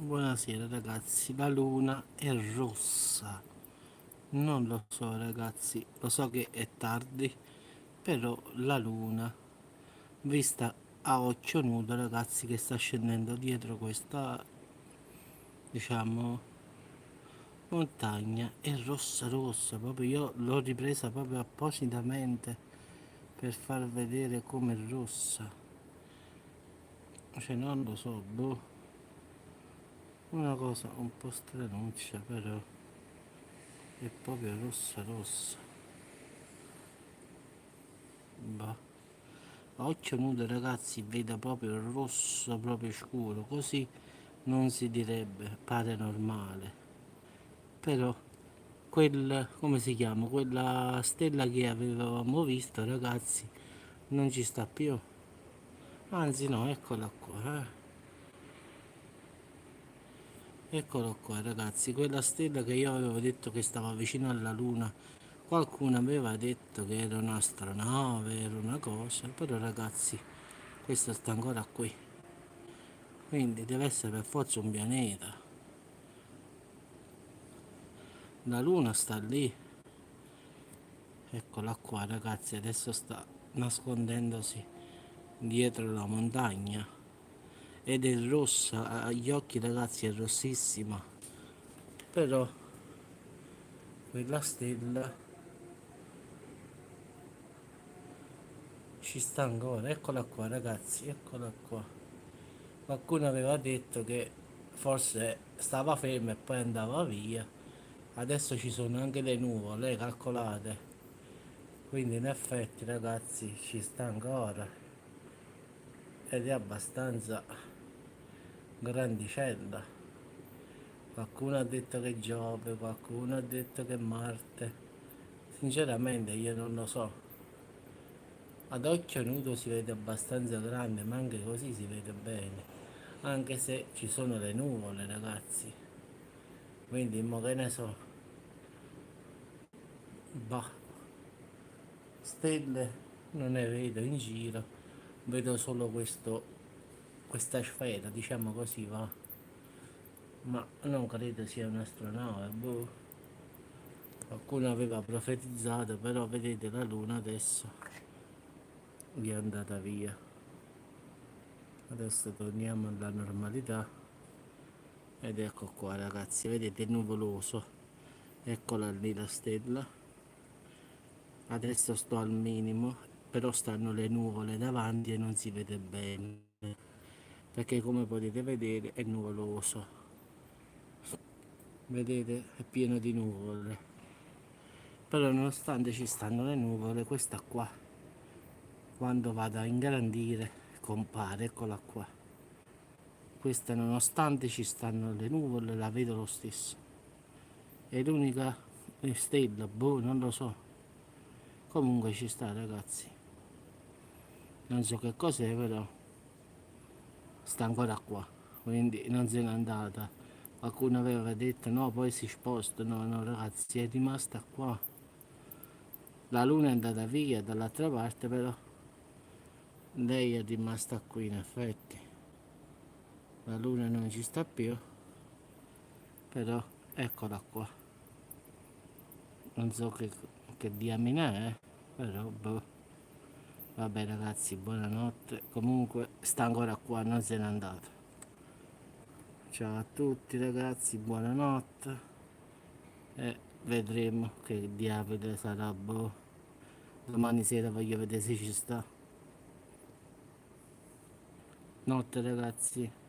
Buonasera ragazzi, la luna è rossa. Non lo so ragazzi, lo so che è tardi, però la luna, vista a occhio nudo ragazzi, che sta scendendo dietro questa, diciamo, montagna, è rossa rossa, proprio io l'ho ripresa proprio appositamente per far vedere com'è rossa. Cioè non lo so, boh, una cosa un po' stranuccia, però è proprio rossa rossa. Bah. A occhio nudo ragazzi vedo proprio il rosso, proprio scuro, così non si direbbe, pare normale. Però come si chiama? Quella stella che avevamo visto ragazzi non ci sta più. Anzi no, eccola qua, Eccolo qua ragazzi, quella stella che io avevo detto che stava vicino alla luna. Qualcuno aveva detto che era un'astronave, era una cosa, però ragazzi, questa sta ancora qui. Quindi deve essere per forza un pianeta. La luna sta lì. Eccola qua ragazzi, adesso sta nascondendosi dietro la montagna. Ed è rossa, agli occhi ragazzi è rossissima. Però quella stella ci sta ancora. Eccola qua ragazzi, eccola qua. Qualcuno aveva detto che forse stava ferma e poi andava via. Adesso ci sono anche le nuvole, calcolate. Quindi in effetti ragazzi ci sta ancora ed è abbastanza grandicella. Qualcuno ha detto che è Giove, qualcuno ha detto che è Marte. Sinceramente io non lo so. Ad occhio nudo si vede abbastanza grande, ma anche così si vede bene. Anche se ci sono le nuvole ragazzi. Quindi mo che ne so. Bah, stelle non ne vedo in giro. Vedo solo questa sfera, diciamo così va. Ma non credo sia un'astronave, boh. Qualcuno aveva profetizzato, però vedete la luna adesso è andata via. Adesso torniamo alla normalità ed ecco qua ragazzi, vedete il nuvoloso, eccola lì la stella. Adesso sto al minimo, però stanno le nuvole davanti e non si vede bene, perché come potete vedere è nuvoloso, vedete è pieno di nuvole. Però nonostante ci stanno le nuvole, questa qua quando vado a ingrandire compare, eccola qua. Questa nonostante ci stanno le nuvole la vedo lo stesso. È l'unica stella, boh, non lo so. Comunque ci sta ragazzi. Non so che cos'è però sta ancora qua. Quindi non se n'è andata. Qualcuno aveva detto no, poi si sposta. No, no ragazzi, è rimasta qua. La luna è andata via dall'altra parte, però lei è rimasta qui in effetti. La luna non ci sta più, però eccola qua. Non so che diamine è, però boh. Vabbè ragazzi, buonanotte. Comunque sta ancora qua, non se n'è andato. Ciao a tutti ragazzi, buonanotte. E vedremo che diavolo sarà, boh. Domani sera voglio vedere se ci sta. Notte ragazzi.